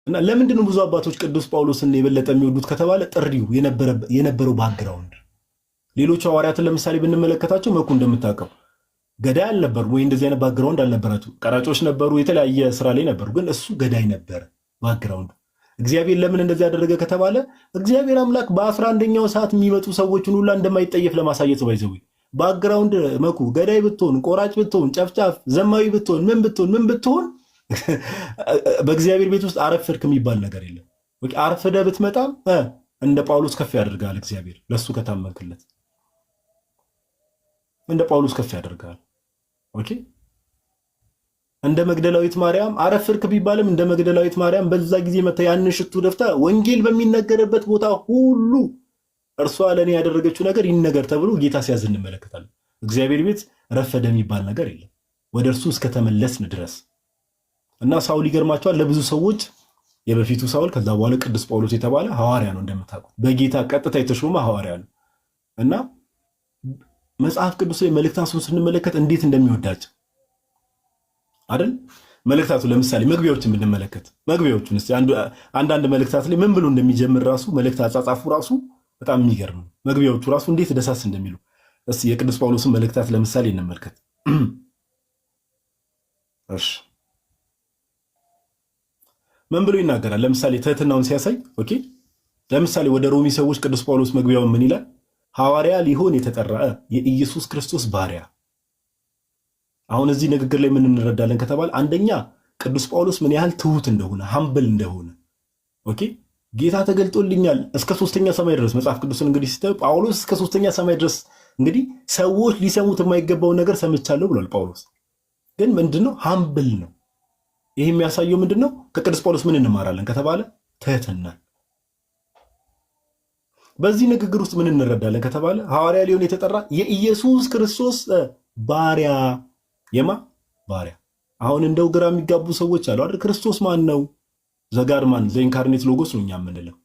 እና ለምንድን ነው ብዙ አባቶች ቅዱስ ጳውሎስን የበለጠ የሚወዱት ከተባለ ጥሪው የነበረው ባክግራውንድ። ሌሎች ሐዋርያትን ለምሳሌ ብንመለከታቸው መኩ እንደምታውቀው ገዳይ አልነበሩ ወይ እንደዚህ አይነት ባክግራውንድ አልነበራቸው። ቀራጮች ነበሩ፣ የተለያየ ስራ ላይ ነበሩ፣ ግን እሱ ገዳይ ነበረ ባክግራውንድ። እግዚአብሔር ለምን እንደዚህ ያደረገ ከተባለ እግዚአብሔር አምላክ በ11ኛው ሰዓት የሚመጡ ሰዎችን ሁላ እንደማይጠየፍ ለማሳየት ባይዘው ባክግራውንድ መኩ ገዳይ ብትሆን፣ ቆራጭ ብትሆን፣ ጨፍጫፍ ዘማዊ ብትሆን፣ ምን ብትሆን በእግዚአብሔር ቤት ውስጥ አረፍድክ የሚባል ነገር የለም። አርፍደ ብትመጣም እንደ ጳውሎስ ከፍ ያደርጋል እግዚአብሔር ለሱ ከታመንክለት እንደ ጳውሎስ ከፍ ያደርጋል። ኦኬ እንደ መግደላዊት ማርያም አረፍርክ ቢባልም እንደ መግደላዊት ማርያም በዛ ጊዜ መታ ያንን ሽቱ ደፍታ ወንጌል በሚነገርበት ቦታ ሁሉ እርሷ ለኔ ያደረገችው ነገር ይነገር ተብሎ ጌታ ሲያዝ እንመለከታለን። እግዚአብሔር ቤት ረፈደ የሚባል ነገር የለም ወደ እርሱ እስከተመለስን ድረስ። እና ሳውል ይገርማቸዋል። ለብዙ ሰዎች የበፊቱ ሳውል ከዛ በኋላ ቅዱስ ጳውሎስ የተባለ ሐዋርያ ነው። እንደምታውቁት በጌታ ቀጥታ የተሾመ ሐዋርያ ነው። እና መጽሐፍ ቅዱስ ላይ መልእክታቱን ስንመለከት እንዴት እንደሚወዳቸው አይደል? መልእክታቱ ለምሳሌ መግቢያዎችን ብንመለከት መግቢያዎቹን እስቲ አንዳንድ መልእክታት ላይ ምን ብሎ እንደሚጀምር ራሱ መልእክት አጻጻፉ ራሱ በጣም የሚገርም ነው። መግቢያዎቹ ራሱ እንዴት ደሳስ እንደሚሉ እስቲ የቅዱስ ጳውሎስን መልእክታት ለምሳሌ እንመልከት። እሺ ምን ብሎ ይናገራል? ለምሳሌ ትህትናውን ሲያሳይ ኦኬ። ለምሳሌ ወደ ሮሚ ሰዎች ቅዱስ ጳውሎስ መግቢያውን ምን ይላል? ሐዋርያ ሊሆን የተጠራ የኢየሱስ ክርስቶስ ባሪያ። አሁን እዚህ ንግግር ላይ ምን እንረዳለን ከተባለ አንደኛ ቅዱስ ጳውሎስ ምን ያህል ትሁት እንደሆነ ሀምብል እንደሆነ ኦኬ። ጌታ ተገልጦልኛል እስከ ሶስተኛ ሰማይ ድረስ መጽሐፍ ቅዱስን እንግዲህ ሲታዩ ጳውሎስ እስከ ሶስተኛ ሰማይ ድረስ እንግዲህ ሰዎች ሊሰሙት የማይገባውን ነገር ሰምቻለሁ ብሏል ጳውሎስ። ግን ምንድነው? ሀምብል ነው። ይህ የሚያሳየው ምንድነው? ከቅዱስ ጳውሎስ ምን እንማራለን ከተባለ ትህትና። በዚህ ንግግር ውስጥ ምን እንረዳለን ከተባለ ሐዋርያ ሊሆን የተጠራ የኢየሱስ ክርስቶስ ባሪያ። የማ ባሪያ? አሁን እንደው ግራ የሚጋቡ ሰዎች አሉ አይደል? ክርስቶስ ማን ነው? ዘጋርማን ዘኢንካርኔት ሎጎስ ነው እኛ የምንለው።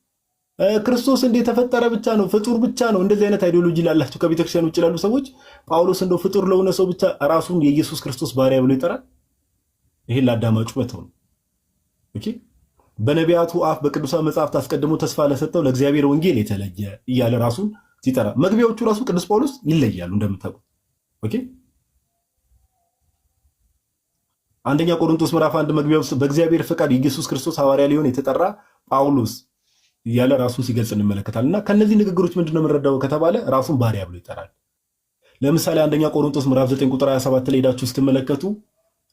ክርስቶስ እንደ ተፈጠረ ብቻ ነው፣ ፍጡር ብቻ ነው። እንደዚህ አይነት አይዲዮሎጂ ላላቸው ከቤተክርስቲያን ውጭ ላሉ ሰዎች ጳውሎስ እንደው ፍጡር ለሆነ ሰው ብቻ ራሱን የኢየሱስ ክርስቶስ ባሪያ ብሎ ይጠራል። ይሄን ላዳማጩ መተው ነው። ኦኬ በነቢያቱ አፍ በቅዱሳን መጽሐፍት አስቀድሞ ተስፋ ለሰጠው ለእግዚአብሔር ወንጌል የተለየ እያለ ራሱን ሲጠራ መግቢያዎቹ ራሱ ቅዱስ ጳውሎስ ይለያሉ እንደምታውቁት። ኦኬ አንደኛ ቆሮንቶስ ምዕራፍ 1 መግቢያው በእግዚአብሔር ፈቃድ የኢየሱስ ክርስቶስ ሐዋርያ ሊሆን የተጠራ ጳውሎስ እያለ ራሱን ሲገልጽ እንመለከታለን። እና ከነዚህ ንግግሮች ምንድነው የምንረዳው ከተባለ ራሱን ባሪያ ብሎ ይጠራል። ለምሳሌ አንደኛ ቆሮንቶስ ምዕራፍ 9 ቁጥር 27 ላይ ሄዳችሁ ስትመለከቱ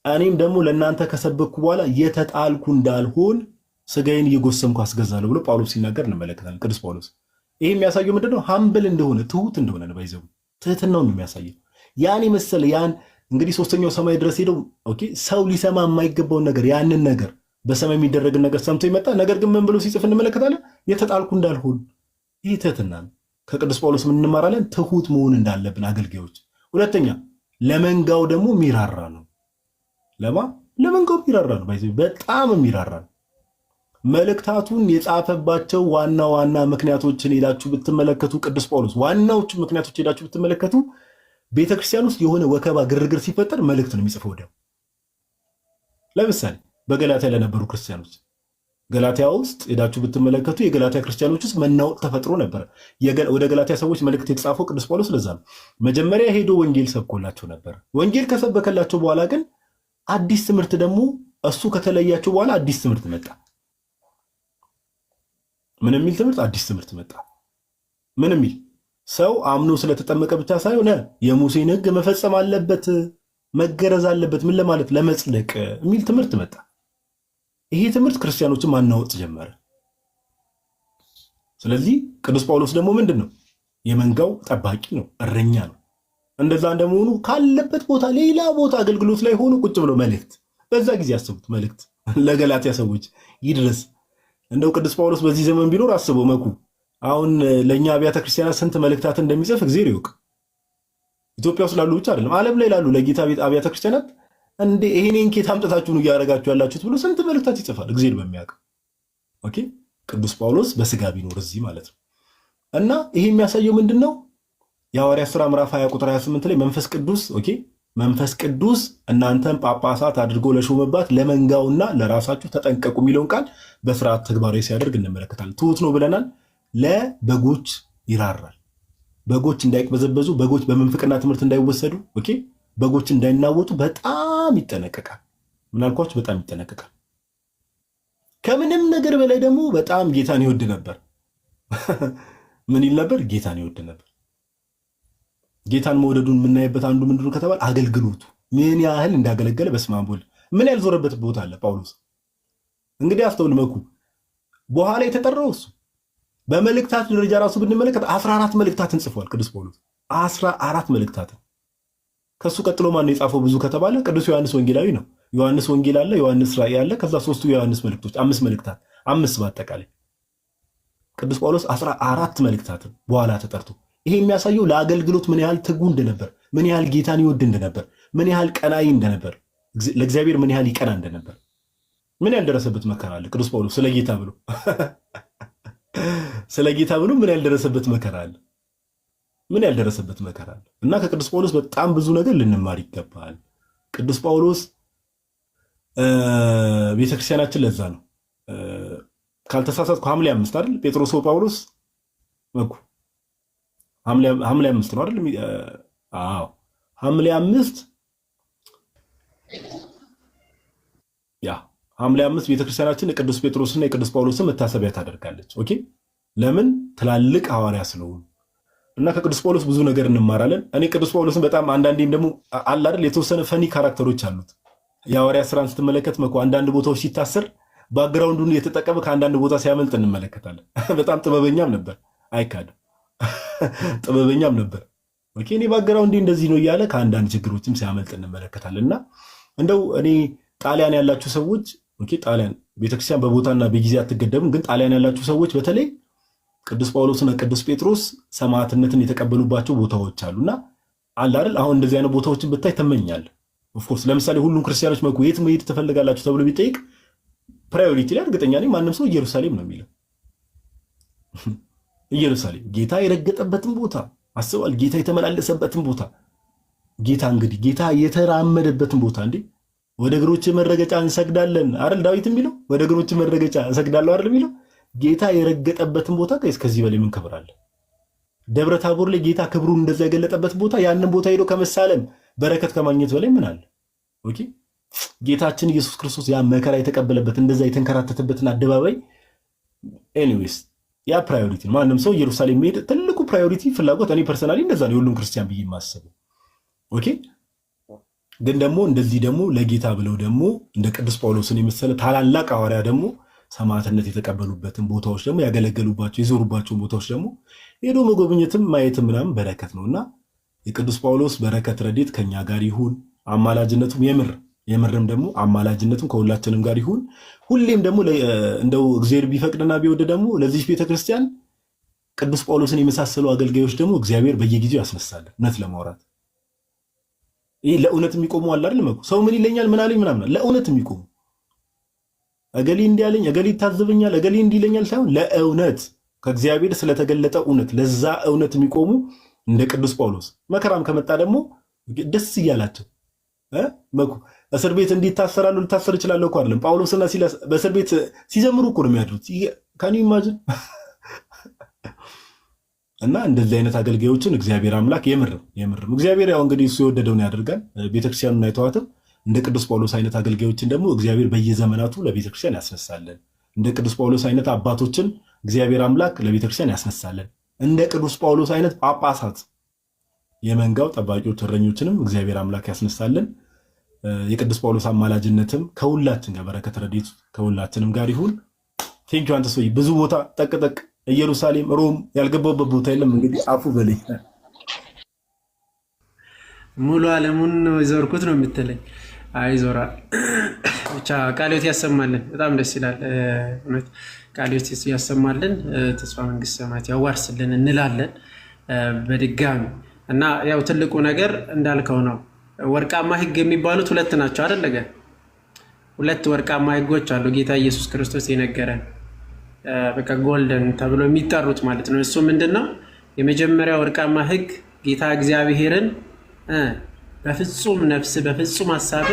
እኔም ደግሞ ለእናንተ ከሰበኩ በኋላ የተጣልኩ እንዳልሆን ስጋዬን እየጎሰምኩ አስገዛለሁ ብሎ ጳውሎስ ሲናገር እንመለከታለን። ቅዱስ ጳውሎስ ይሄ የሚያሳየው ምንድነው? ሀምብል እንደሆነ ትሁት እንደሆነ ነው። ባይዘው ትህትናውን ነው የሚያሳየው። ያን የመሰለ ያን እንግዲህ ሶስተኛው ሰማይ ድረስ ሄደው ኦኬ ሰው ሊሰማ የማይገባውን ነገር ያንን ነገር በሰማይ የሚደረግን ነገር ሰምቶ ይመጣ። ነገር ግን ምን ብሎ ሲጽፍ እንመለከታለን? የተጣልኩ እንዳልሆን። ይህ ትህትና ነው። ከቅዱስ ጳውሎስ ምን እንማራለን? ትሁት መሆን እንዳለብን አገልጋዮች። ሁለተኛ ለመንጋው ደግሞ ሚራራ ነው። ለመንጋው ሚራራ ነው። ባይዘው በጣም ሚራራ ነው። መልእክታቱን የጻፈባቸው ዋና ዋና ምክንያቶችን ሄዳችሁ ብትመለከቱ ቅዱስ ጳውሎስ ዋናዎቹ ምክንያቶች ሄዳችሁ ብትመለከቱ ቤተክርስቲያን ውስጥ የሆነ ወከባ ግርግር ሲፈጠር መልእክት ነው የሚጽፈው። ወዲያው ለምሳሌ በገላትያ ለነበሩ ክርስቲያኖች ገላትያ ውስጥ ሄዳችሁ ብትመለከቱ የገላትያ ክርስቲያኖች ውስጥ መናወጥ ተፈጥሮ ነበር። ወደ ገላትያ ሰዎች መልእክት የተጻፈው ቅዱስ ጳውሎስ ለዛ ነው። መጀመሪያ ሄዶ ወንጌል ሰብኮላቸው ነበር። ወንጌል ከሰበከላቸው በኋላ ግን አዲስ ትምህርት ደግሞ እሱ ከተለያቸው በኋላ አዲስ ትምህርት መጣ። ምን የሚል ትምህርት? አዲስ ትምህርት መጣ። ምን የሚል? ሰው አምኖ ስለተጠመቀ ብቻ ሳይሆን የሙሴን ሕግ መፈጸም አለበት፣ መገረዝ አለበት። ምን ለማለት? ለመጽደቅ የሚል ትምህርት መጣ። ይሄ ትምህርት ክርስቲያኖችን ማናወጥ ጀመረ። ስለዚህ ቅዱስ ጳውሎስ ደግሞ ምንድን ነው? የመንጋው ጠባቂ ነው፣ እረኛ ነው። እንደዛ እንደመሆኑ ካለበት ቦታ ሌላ ቦታ አገልግሎት ላይ ሆኖ ቁጭ ብሎ መልእክት፣ በዛ ጊዜ ያሰቡት መልእክት ለገላትያ ሰዎች ይድረስ። እንደው ቅዱስ ጳውሎስ በዚህ ዘመን ቢኖር አስበው መኩ አሁን ለእኛ አብያተ ክርስቲያናት ስንት መልእክታት እንደሚጽፍ እግዚአብሔር ይወቅ። ኢትዮጵያ ውስጥ ላሉ ብቻ አይደለም ዓለም ላይ ላሉ ለጌታ ቤት አብያተ ክርስቲያናት እንደ ይሄን ኬት አምጥታችሁን እያደረጋችሁ ያላችሁት ብሎ ስንት መልእክታት ይጽፋል እግዚአብሔር በሚያውቅ። ኦኬ ቅዱስ ጳውሎስ በስጋ ቢኖር እዚህ ማለት ነው። እና ይሄ የሚያሳየው ምንድነው? የሐዋርያት ሥራ ምዕራፍ 20 ቁጥር 28 ላይ መንፈስ ቅዱስ ኦኬ መንፈስ ቅዱስ እናንተን ጳጳሳት አድርጎ ለሾመባት ለመንጋውና ለራሳችሁ ተጠንቀቁ የሚለውን ቃል በስርዓት ተግባራዊ ሲያደርግ እንመለከታለን። ትሁት ነው ብለናል። ለበጎች ይራራል። በጎች እንዳይቅበዘበዙ፣ በጎች በምንፍቅና ትምህርት እንዳይወሰዱ፣ ኦኬ፣ በጎች እንዳይናወጡ በጣም ይጠነቀቃል። ምናልኳችሁ በጣም ይጠነቀቃል። ከምንም ነገር በላይ ደግሞ በጣም ጌታን ይወድ ነበር። ምን ይል ነበር? ጌታን ይወድ ነበር። ጌታን መውደዱን የምናይበት አንዱ ምንድን ነው ከተባለ አገልግሎቱ ምን ያህል እንዳገለገለ። በስመ አብ ወልድ ምን ያልዞረበት ቦታ አለ ጳውሎስ። እንግዲህ አስተውል መኩ በኋላ የተጠራው እሱ በመልእክታት ደረጃ ራሱ ብንመለከት 14 መልእክታትን ጽፏል ቅዱስ ጳውሎስ 14 መልእክታትን። ከሱ ቀጥሎ ማን ነው የጻፈው ብዙ ከተባለ ቅዱስ ዮሐንስ ወንጌላዊ ነው። ዮሐንስ ወንጌል አለ፣ ዮሐንስ ራእይ አለ፣ ከዛ ሶስቱ የዮሐንስ መልእክቶች 5 መልእክታት 5 በአጠቃላይ ቅዱስ ጳውሎስ 14 መልእክታትን በኋላ ተጠርቶ። ይሄ የሚያሳየው ለአገልግሎት ምን ያህል ትጉ እንደነበር፣ ምን ያህል ጌታን ይወድ እንደነበር፣ ምን ያህል ቀናይ እንደነበር፣ ለእግዚአብሔር ምን ያህል ይቀና እንደነበር። ምን ያልደረሰበት መከራ አለ ቅዱስ ጳውሎስ ስለ ጌታ ብሎ ስለ ጌታ ብሎ ምን ያልደረሰበት መከራ አለ፣ ምን ያልደረሰበት መከራ አለ። እና ከቅዱስ ጳውሎስ በጣም ብዙ ነገር ልንማር ይገባል። ቅዱስ ጳውሎስ ቤተክርስቲያናችን ለዛ ነው ካልተሳሳትኩ ሐምሌ 5 አይደል ጴጥሮስ ጳውሎስ መኩ ሐምሌ 5 ነው አይደል? አዎ ሐምሌ 5 ሐምሌ 5 ቤተክርስቲያናችን የቅዱስ ጴጥሮስና የቅዱስ ጳውሎስን መታሰቢያ ታደርጋለች። ኦኬ ለምን? ትላልቅ ሐዋርያ ስለሆኑ እና ከቅዱስ ጳውሎስ ብዙ ነገር እንማራለን። እኔ ቅዱስ ጳውሎስን በጣም አንዳንዴም ደግሞ አለ አይደል የተወሰነ ፈኒ ካራክተሮች አሉት። የሐዋርያ ስራን ስትመለከት መኩ አንዳንድ ቦታዎች ሲታሰር ባክግራውንዱን እየተጠቀመ ከአንዳንድ ቦታ ሲያመልጥ እንመለከታለን። በጣም ጥበበኛም ነበር፣ አይካድም። ጥበበኛም ነበር። ኦኬ እኔ ባክግራውንዴ እንደዚህ ነው እያለ ከአንዳንድ ችግሮችም ሲያመልጥ እንመለከታለን። እና እንደው እኔ ጣሊያን ያላችሁ ሰዎች ኦኬ ጣሊያን ቤተክርስቲያን በቦታና በጊዜ አትገደብም፣ ግን ጣሊያን ያላችሁ ሰዎች በተለይ ቅዱስ ጳውሎስና ቅዱስ ጴጥሮስ ሰማዕትነትን የተቀበሉባቸው ቦታዎች አሉና አለ አይደል አሁን እንደዚህ አይነት ቦታዎችን ብታይ ተመኛለህ። ኦፍኮርስ ለምሳሌ ሁሉም ክርስቲያኖች መኩ የት መሄድ ትፈልጋላችሁ ተብሎ ቢጠይቅ ፕራዮሪቲ ላይ እርግጠኛ ነኝ ማንም ሰው ኢየሩሳሌም ነው የሚለው። ኢየሩሳሌም ጌታ የረገጠበትን ቦታ አስበዋል። ጌታ የተመላለሰበትን ቦታ ጌታ የተራመደበትን ቦታ እንዴ ወደ እግሮች መረገጫ እንሰግዳለን አይደል ዳዊት የሚለው ወደ እግሮች መረገጫ እንሰግዳለሁ አይደል የሚለው። ጌታ የረገጠበትን ቦታ ከዚህ በላይ ምን ክብር አለ? ደብረ ታቦር ላይ ጌታ ክብሩን እንደዛ የገለጠበት ቦታ ያንን ቦታ ሄዶ ከመሳለም በረከት ከማግኘት በላይ ምን አለ? ኦኬ ጌታችን ኢየሱስ ክርስቶስ ያ መከራ የተቀበለበት እንደዛ የተንከራተተበትን አደባባይ ኤኒዌይስ ያ ፕራዮሪቲ ነው። ማንም ሰው ኢየሩሳሌም መሄድ ትልቁ ፕራዮሪቲ ፍላጎት፣ እኔ ፐርሰናሊ እንደዛ ነው የሁሉም ክርስቲያን ብዬ የማስበው። ኦኬ ግን ደግሞ እንደዚህ ደግሞ ለጌታ ብለው ደግሞ እንደ ቅዱስ ጳውሎስን የመሰለ ታላላቅ ሐዋርያ ደግሞ ሰማዕትነት የተቀበሉበትን ቦታዎች ደግሞ ያገለገሉባቸው የዞሩባቸውን ቦታዎች ደግሞ ሄዶ መጎብኘትም ማየትም ምናምን በረከት ነውና የቅዱስ ጳውሎስ በረከት ረድኤት ከኛ ጋር ይሁን። አማላጅነቱም የምርም ደግሞ አማላጅነቱም ከሁላችንም ጋር ይሁን። ሁሌም ደግሞ እንደው እግዚአብሔር ቢፈቅድና ቢወድ ደግሞ ለዚህ ቤተክርስቲያን ቅዱስ ጳውሎስን የመሳሰሉ አገልጋዮች ደግሞ እግዚአብሔር በየጊዜው ያስነሳል። እውነት ለማውራት ይሄ ለእውነት የሚቆሙ አለ አይደል መኩ ሰው ምን ይለኛል ምን አለኝ ምናምን ለእውነት የሚቆሙ እገሌ እንዲያለኝ እገሌ ይታዘበኛል እገሌ እንዲለኛል ሳይሆን ለእውነት ከእግዚአብሔር ስለተገለጠ እውነት ለዛ እውነት የሚቆሙ እንደ ቅዱስ ጳውሎስ መከራም ከመጣ ደግሞ ደስ እያላቸው መኩ እስር ቤት እንዲታሰራሉ ልታሰር ይችላል እኮ አይደለም። ጳውሎስና ሲላስ በእስር ቤት ሲዘምሩ እኮ ነው የሚያድሩት። ካን ዩ ኢማጂን? እና እንደዚህ አይነት አገልጋዮችን እግዚአብሔር አምላክ የምርም እግዚአብሔር ያው እንግዲህ እሱ የወደደውን ያደርጋል። ቤተክርስቲያኑን አይተዋትም። እንደ ቅዱስ ጳውሎስ አይነት አገልጋዮችን ደግሞ እግዚአብሔር በየዘመናቱ ለቤተክርስቲያን ያስነሳለን። እንደ ቅዱስ ጳውሎስ አይነት አባቶችን እግዚአብሔር አምላክ ለቤተክርስቲያን ያስነሳለን። እንደ ቅዱስ ጳውሎስ አይነት ጳጳሳት የመንጋው ጠባቂዎች እረኞችንም እግዚአብሔር አምላክ ያስነሳለን። የቅዱስ ጳውሎስ አማላጅነትም ከሁላችን ጋር በረከት ረድኤቱ ከሁላችንም ጋር ይሁን። ቴንኪው አንተ ሰውዬ ብዙ ቦታ ጠቅጠቅ ኢየሩሳሌም ሮም ያልገባበት ቦታ የለም። እንግዲህ አፉ በለኝ ሙሉ ዓለሙን ነው የዞርኩት ነው የምትለኝ? አይዞራል ብቻ ቃልዮት ያሰማልን። በጣም ደስ ይላል እውነት ቃልዮት ያሰማልን። ተስፋ መንግስት ሰማያት ያዋርስልን እንላለን በድጋሚ እና ያው ትልቁ ነገር እንዳልከው ነው። ወርቃማ ህግ የሚባሉት ሁለት ናቸው አይደል? ሁለት ወርቃማ ህጎች አሉ ጌታ ኢየሱስ ክርስቶስ የነገረን በቃ ጎልደን ተብሎ የሚጠሩት ማለት ነው። እሱ ምንድነው? የመጀመሪያ ወርቃማ ህግ ጌታ እግዚአብሔርን በፍጹም ነፍስ፣ በፍጹም ሐሳብ፣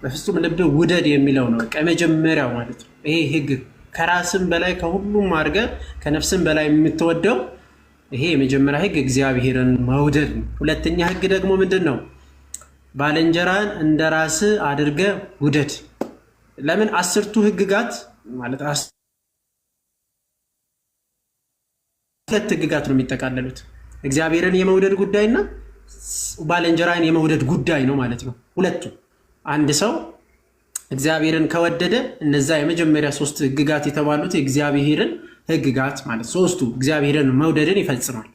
በፍጹም ልብ ውደድ የሚለው ነው። በቃ የመጀመሪያው ማለት ነው። ይሄ ህግ ከራስም በላይ ከሁሉም አድርገህ ከነፍስም በላይ የምትወደው ይሄ የመጀመሪያ ህግ እግዚአብሔርን መውደድ ነው። ሁለተኛ ህግ ደግሞ ምንድን ነው? ባልንጀራን እንደ ራስህ አድርገህ ውደድ። ለምን 10ቱ ህግጋት ማለት 2 ህግጋት ነው የሚጠቃለሉት። እግዚአብሔርን የመውደድ ጉዳይና ባልንጀራን የመውደድ ጉዳይ ነው ማለት ነው ሁለቱ። አንድ ሰው እግዚአብሔርን ከወደደ እነዛ የመጀመሪያ 3 ህግጋት የተባሉት የእግዚአብሔርን ህግጋት ማለት 3ቱ እግዚአብሔርን መውደድን ይፈጽማል።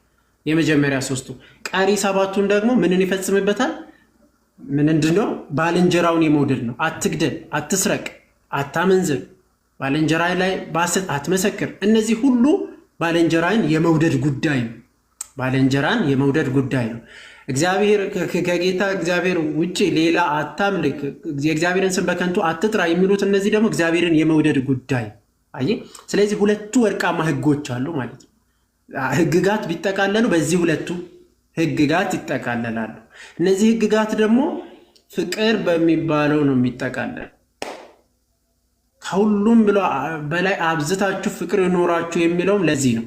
የመጀመሪያ 3ቱ። ቀሪ 7ቱን ደግሞ ምንን ይፈጽምበታል? ምንድነው? ባልንጀራውን የመውደድ ነው። አትግደል፣ አትስረቅ፣ አታመንዝር፣ ባልንጀራ ላይ በሐሰት አትመሰክር። እነዚህ ሁሉ ባልንጀራን የመውደድ ጉዳይ ነው። ባልንጀራን የመውደድ ጉዳይ ነው። እግዚአብሔር ከጌታ እግዚአብሔር ውጪ ሌላ አታምልክ፣ የእግዚአብሔርን ስም በከንቱ አትጥራ የሚሉት እነዚህ ደግሞ እግዚአብሔርን የመውደድ ጉዳይ። አየህ፣ ስለዚህ ሁለቱ ወርቃማ ህጎች አሉ ማለት ነው። ህግጋት ቢጠቃለሉ በዚህ ሁለቱ ህግጋት ይጠቃለላሉ። እነዚህ ህግጋት ደግሞ ፍቅር በሚባለው ነው የሚጠቃለል። ከሁሉም በላይ አብዝታችሁ ፍቅር ይኖራችሁ የሚለውም ለዚህ ነው።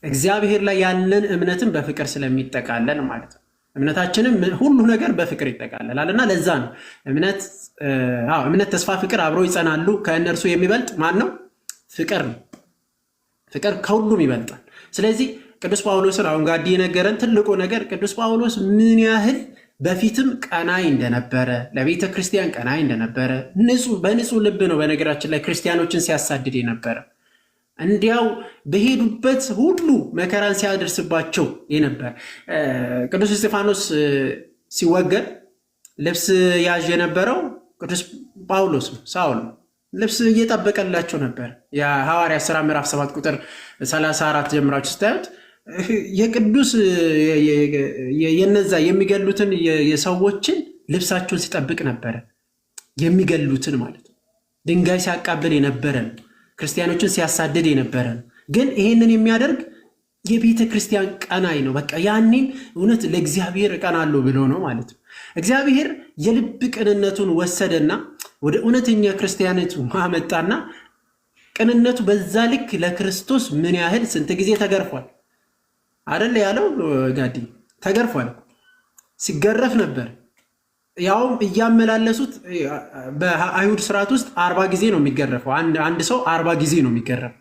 እግዚአብሔር ላይ ያለን እምነትን በፍቅር ስለሚጠቃለል ማለት ነው። እምነታችንም ሁሉ ነገር በፍቅር ይጠቃለላል እና ለዛ ነው እምነት፣ ተስፋ፣ ፍቅር አብረው ይጸናሉ። ከእነርሱ የሚበልጥ ማን ነው? ፍቅር ነው። ፍቅር ከሁሉም ይበልጣል። ስለዚህ ቅዱስ ጳውሎስን አሁን ጋዲ የነገረን ትልቁ ነገር ቅዱስ ጳውሎስ ምን ያህል በፊትም ቀናይ እንደነበረ፣ ለቤተ ክርስቲያን ቀናይ እንደነበረ፣ በንጹህ ልብ ነው በነገራችን ላይ ክርስቲያኖችን ሲያሳድድ የነበረ፣ እንዲያው በሄዱበት ሁሉ መከራን ሲያደርስባቸው የነበረ። ቅዱስ እስጢፋኖስ ሲወገድ ልብስ ያዥ የነበረው ቅዱስ ጳውሎስ ነው፣ ሳውል ነው። ልብስ እየጠበቀላቸው ነበር። የሐዋርያት ሥራ ምዕራፍ 7 ቁጥር 34 ጀምራችሁ ስታዩት የቅዱስ የነዛ የሚገሉትን የሰዎችን ልብሳቸውን ሲጠብቅ ነበረ። የሚገሉትን ማለት ነው። ድንጋይ ሲያቃብል የነበረ ነው። ክርስቲያኖችን ሲያሳድድ የነበረ ነው። ግን ይህንን የሚያደርግ የቤተ ክርስቲያን ቀናይ ነው። በቃ ያኔን እውነት ለእግዚአብሔር እቀናለሁ ብሎ ነው ማለት ነው። እግዚአብሔር የልብ ቅንነቱን ወሰደና ወደ እውነተኛ ክርስቲያነቱ ማመጣና ቅንነቱ በዛ ልክ ለክርስቶስ ምን ያህል ስንት ጊዜ ተገርፏል አይደል ያለው ጋዲ? ተገርፏል። ሲገረፍ ነበር። ያውም እያመላለሱት በአይሁድ ስርዓት ውስጥ 40 ጊዜ ነው የሚገረፈው። አንድ ሰው 40 ጊዜ ነው የሚገረፍ።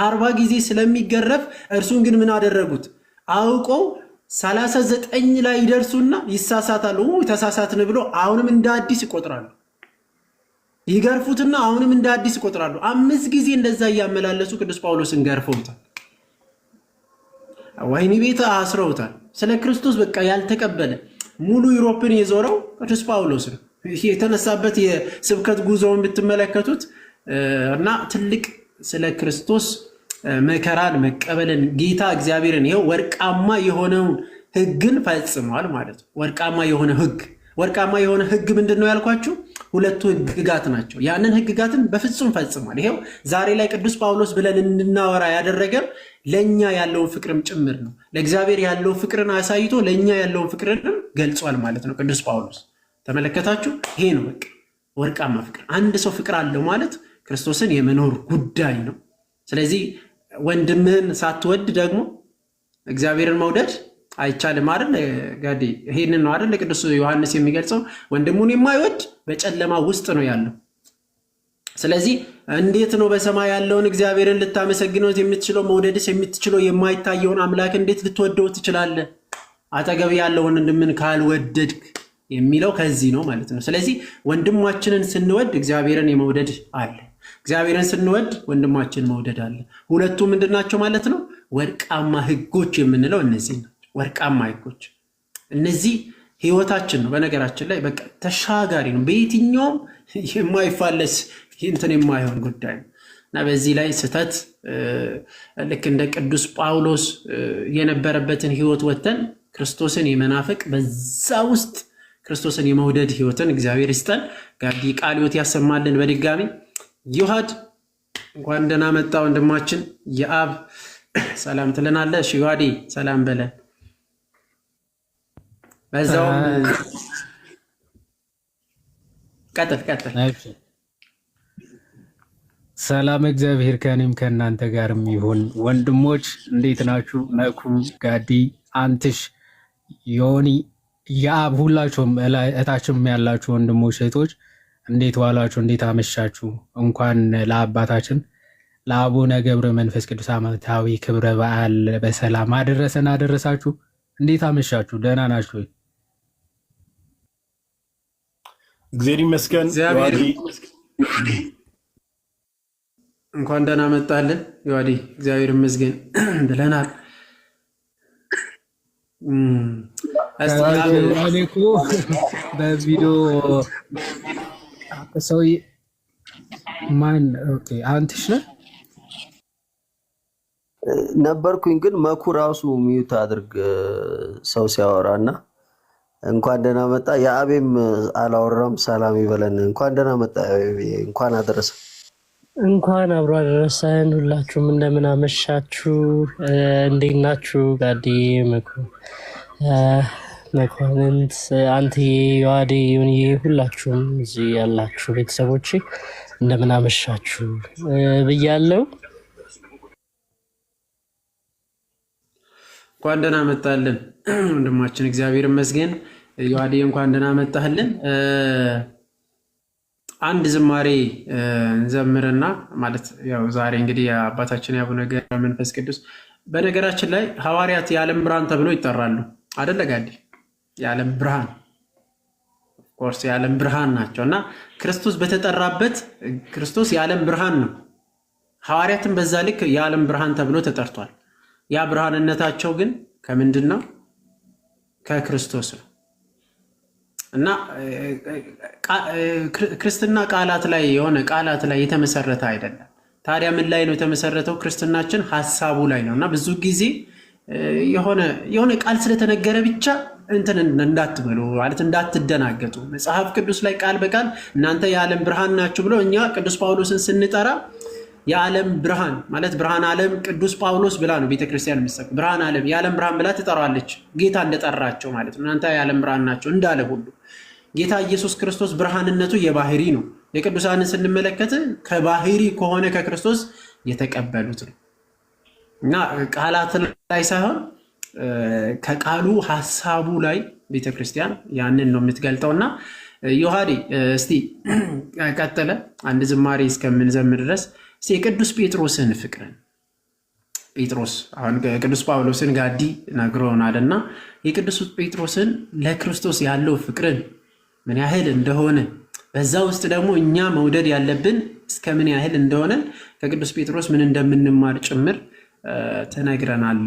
40 ጊዜ ስለሚገረፍ እርሱን ግን ምን አደረጉት? አውቀው 39 ላይ ይደርሱና ይሳሳታሉ። ተሳሳትን ብሎ አሁንም እንደ አዲስ ይቆጥራሉ። ይገርፉትና አሁንም እንደ አዲስ ይቆጥራሉ። 5 ጊዜ እንደዛ እያመላለሱ ቅዱስ ጳውሎስን ገርፈውታል። ወህኒ ቤት አስረውታል። ስለ ክርስቶስ በቃ ያልተቀበለ ሙሉ ዩሮፕን የዞረው ቅዱስ ጳውሎስ ነው። የተነሳበት የስብከት ጉዞውን ብትመለከቱት እና ትልቅ ስለ ክርስቶስ መከራን መቀበልን ጌታ እግዚአብሔርን ይኸው ወርቃማ የሆነውን ህግን ፈጽሟል ማለት ነው። ወርቃማ የሆነ ህግ ምንድን ነው ያልኳችሁ? ሁለቱ ህግጋት ናቸው። ያንን ህግጋትን በፍጹም ፈጽሟል። ይሄው ዛሬ ላይ ቅዱስ ጳውሎስ ብለን እንድናወራ ያደረገን ለእኛ ያለውን ፍቅርም ጭምር ነው። ለእግዚአብሔር ያለው ፍቅርን አሳይቶ ለእኛ ያለውን ፍቅርንም ገልጿል ማለት ነው ቅዱስ ጳውሎስ። ተመለከታችሁ? ይሄ ነው በቃ ወርቃማ ፍቅር። አንድ ሰው ፍቅር አለው ማለት ክርስቶስን የመኖር ጉዳይ ነው። ስለዚህ ወንድምህን ሳትወድ ደግሞ እግዚአብሔርን መውደድ አይቻልም አይደል ጋዲ? ይሄንን ነው አይደል ቅዱስ ዮሐንስ የሚገልጸው? ወንድሙን የማይወድ በጨለማ ውስጥ ነው ያለው። ስለዚህ እንዴት ነው በሰማይ ያለውን እግዚአብሔርን ልታመሰግነው የምትችለው? መውደድስ የምትችለው የማይታየውን አምላክ እንዴት ልትወደው ትችላለህ? አጠገብ ያለውን ወንድምን ካልወደድክ የሚለው ከዚህ ነው ማለት ነው። ስለዚህ ወንድማችንን ስንወድ እግዚአብሔርን የመውደድ አለ። እግዚአብሔርን ስንወድ ወንድማችን መውደድ አለ። ሁለቱ ምንድናቸው ማለት ነው? ወርቃማ ህጎች የምንለው እነዚህ ናቸው። ወርቃማ ህጎች እነዚህ ህይወታችን ነው። በነገራችን ላይ በቃ ተሻጋሪ ነው። በየትኛውም የማይፋለስ እንትን የማይሆን ጉዳይ ነው እና በዚህ ላይ ስህተት ልክ እንደ ቅዱስ ጳውሎስ የነበረበትን ህይወት ወተን ክርስቶስን የመናፈቅ በዛ ውስጥ ክርስቶስን የመውደድ ህይወትን እግዚአብሔር ይስጠን። ጋዲ ቃለ ሕይወት ያሰማልን። በድጋሚ ይሁድ እንኳን ደህና መጣ ወንድማችን። የአብ ሰላም ትለናለ። እሺ ጋዲ ሰላም በለን። በዛውም ቀጥል ቀጥል። ሰላም እግዚአብሔር ከእኔም ከእናንተ ጋርም ይሁን። ወንድሞች እንዴት ናችሁ? ነኩ፣ ጋዲ፣ አንትሽ፣ ዮኒ፣ የአብ ሁላችሁም እታችም ያላችሁ ወንድሞች እህቶች እንዴት ዋላችሁ? እንዴት አመሻችሁ? እንኳን ለአባታችን ለአቡነ ገብረ መንፈስ ቅዱስ ዓመታዊ ክብረ በዓል በሰላም አደረሰን አደረሳችሁ። እንዴት አመሻችሁ? ደህና ናችሁ? እግዚአብሔር ይመስገን። እንኳን ደህና መጣልን ዮሐዲ። እግዚአብሔር ይመስገን ብለናል። እኔ እኮ በቪዲዮ ሰው ማን አንትሽ ነህ ነበርኩኝ፣ ግን መኩ ራሱ ሚዩት አድርግ ሰው ሲያወራና እንኳን ደህና መጣ። የአቤም አላወራም፣ ሰላም ይበለን። እንኳን ደህና መጣ፣ እንኳን አደረሰ። እንኳን አብሮ አደረሰን። ሁላችሁም እንደምን አመሻችሁ? እንዴት ናችሁ? ጋዲ፣ መኩ፣ መኳንንት፣ አንተ፣ ዮሐዴ፣ ዮኒዬ፣ ሁላችሁም እዚህ ያላችሁ ቤተሰቦቼ እንደምን አመሻችሁ ብያለሁ። እንኳን ደህና መጣልን ወንድማችን። እግዚአብሔር ይመስገን። ዮሐዴ እንኳን ደህና መጣህልን። አንድ ዝማሬ እንዘምርና ማለት ያው ዛሬ እንግዲህ የአባታችን የአቡነ ገብረ መንፈስ ቅዱስ በነገራችን ላይ ሐዋርያት የዓለም ብርሃን ተብሎ ይጠራሉ አደለ ጋዲ? የዓለም ብርሃን ኦፍኮርስ የዓለም ብርሃን ናቸው እና ክርስቶስ በተጠራበት ክርስቶስ የዓለም ብርሃን ነው። ሐዋርያትም በዛ ልክ የዓለም ብርሃን ተብሎ ተጠርቷል። ያ ብርሃንነታቸው ግን ከምንድን ነው? ከክርስቶስ ነው። እና ክርስትና ቃላት ላይ የሆነ ቃላት ላይ የተመሰረተ አይደለም። ታዲያ ምን ላይ ነው የተመሰረተው? ክርስትናችን ሀሳቡ ላይ ነው። እና ብዙ ጊዜ የሆነ ቃል ስለተነገረ ብቻ እንትን እንዳትበሉ ማለት እንዳትደናገጡ። መጽሐፍ ቅዱስ ላይ ቃል በቃል እናንተ የዓለም ብርሃን ናችሁ ብሎ እኛ ቅዱስ ጳውሎስን ስንጠራ የዓለም ብርሃን ማለት ብርሃን ዓለም ቅዱስ ጳውሎስ ብላ ነው ቤተክርስቲያን የምትሰብከው። ብርሃን ዓለም የዓለም ብርሃን ብላ ትጠራለች፣ ጌታ እንደጠራቸው ማለት ነው። እናንተ የዓለም ብርሃን ናቸው እንዳለ ሁሉ ጌታ ኢየሱስ ክርስቶስ ብርሃንነቱ የባህሪ ነው። የቅዱሳንን ስንመለከት ከባህሪ ከሆነ ከክርስቶስ የተቀበሉት ነው እና ቃላት ላይ ሳይሆን ከቃሉ ሀሳቡ ላይ ቤተክርስቲያን ያንን ነው የምትገልጠው። እና ዮሐዴ እስቲ ቀጥለ አንድ ዝማሬ እስከምንዘምር ድረስ የቅዱስ ጴጥሮስን ፍቅርን ጴጥሮስ አሁን ቅዱስ ጳውሎስን ጋዲ ነግሮናል እና የቅዱስ ጴጥሮስን ለክርስቶስ ያለው ፍቅርን ምን ያህል እንደሆነ በዛ ውስጥ ደግሞ እኛ መውደድ ያለብን እስከ ምን ያህል እንደሆነ ከቅዱስ ጴጥሮስ ምን እንደምንማር ጭምር ተነግረናል።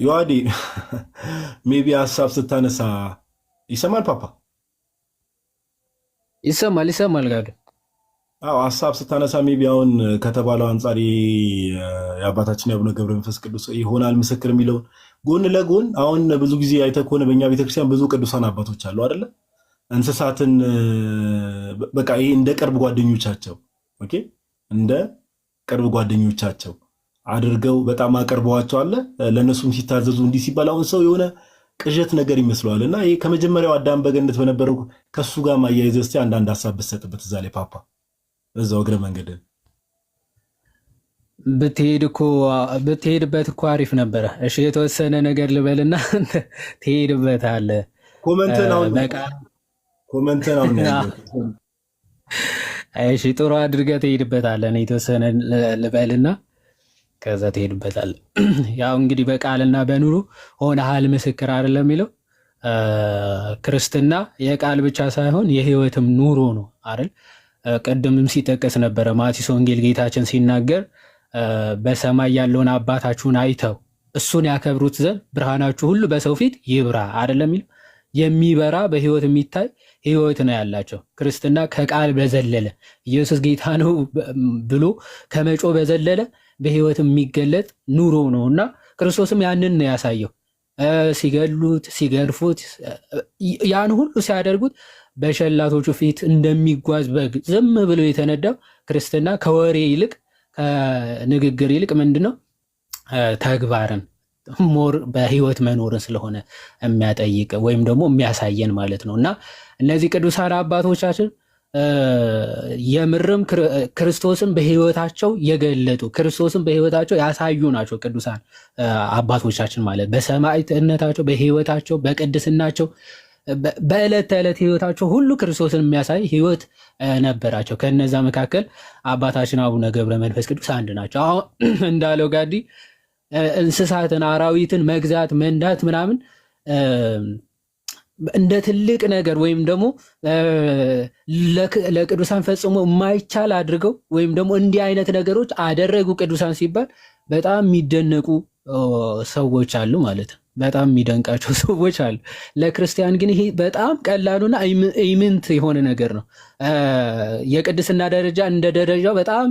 ዮሐዴ ሜቢ ሀሳብ ስታነሳ ይሰማል? ፓፓ ይሰማል ጋር ሀሳብ ስታነሳ ሜቢ አሁን ከተባለው አንጻር የአባታችን የአቡነ ገብረ መንፈስ ቅዱስ ይሆናል ምስክር የሚለውን ጎን ለጎን አሁን ብዙ ጊዜ አይተህ ከሆነ በእኛ ቤተክርስቲያን ብዙ ቅዱሳን አባቶች አሉ አይደለ? እንስሳትን በቃ ይሄ እንደ ቅርብ ጓደኞቻቸው እንደ ቅርብ ጓደኞቻቸው አድርገው በጣም አቀርበዋቸው አለ። ለእነሱም ሲታዘዙ እንዲህ ሲባል አሁን ሰው የሆነ ቅዠት ነገር ይመስለዋል። እና ይሄ ከመጀመሪያው አዳም በገነት በነበረው ከሱ ጋር ማያይዘህ እስኪ አንዳንድ ሀሳብ ብትሰጥበት እዛ ላይ ፓፓ እዛው እግረ መንገድ ብትሄድበት እኮ አሪፍ ነበረ። እሺ የተወሰነ ነገር ልበልና ትሄድበታለህ። ኮመንትን አሁን እሺ ጥሩ አድርገህ ትሄድበታለህ። እኔ የተወሰነ ልበልና ከዛ ትሄድበታለህ። ያው እንግዲህ በቃልና በኑሮ ሆነሃል ምስክር አይደለም የሚለው ክርስትና የቃል ብቻ ሳይሆን የህይወትም ኑሮ ነው አይደል? ቀደምም ሲጠቀስ ነበረ ማቴዎስ ወንጌል ጌታችን ሲናገር በሰማይ ያለውን አባታችሁን አይተው እሱን ያከብሩት ዘንድ ብርሃናችሁ ሁሉ በሰው ፊት ይብራ አይደለም የሚለው። የሚበራ በህይወት የሚታይ ህይወት ነው ያላቸው። ክርስትና ከቃል በዘለለ ኢየሱስ ጌታ ነው ብሎ ከመጮ በዘለለ በህይወት የሚገለጥ ኑሮ ነው እና ክርስቶስም ያንን ነው ያሳየው። ሲገሉት፣ ሲገርፉት፣ ያን ሁሉ ሲያደርጉት በሸላቶቹ ፊት እንደሚጓዝ በግ ዝም ብሎ የተነዳው ክርስትና ከወሬ ይልቅ ከንግግር ይልቅ ምንድነው ተግባርን ሞር በህይወት መኖርን ስለሆነ የሚያጠይቅ ወይም ደግሞ የሚያሳየን ማለት ነው። እና እነዚህ ቅዱሳን አባቶቻችን የምርም ክርስቶስን በህይወታቸው የገለጡ ክርስቶስን በህይወታቸው ያሳዩ ናቸው ቅዱሳን አባቶቻችን ማለት በሰማዕትነታቸው፣ በህይወታቸው፣ በቅድስናቸው፣ በዕለት ተዕለት ህይወታቸው ሁሉ ክርስቶስን የሚያሳይ ህይወት ነበራቸው። ከነዛ መካከል አባታችን አቡነ ገብረ መንፈስ ቅዱስ አንድ ናቸው። አሁን እንዳለው ጋዲ እንስሳትን አራዊትን መግዛት መንዳት ምናምን እንደ ትልቅ ነገር ወይም ደግሞ ለቅዱሳን ፈጽሞ የማይቻል አድርገው ወይም ደግሞ እንዲህ አይነት ነገሮች አደረጉ ቅዱሳን ሲባል በጣም የሚደነቁ ሰዎች አሉ ማለት ነው። በጣም የሚደንቃቸው ሰዎች አሉ። ለክርስቲያን ግን ይሄ በጣም ቀላሉና ኢምንት የሆነ ነገር ነው። የቅድስና ደረጃ እንደ ደረጃው በጣም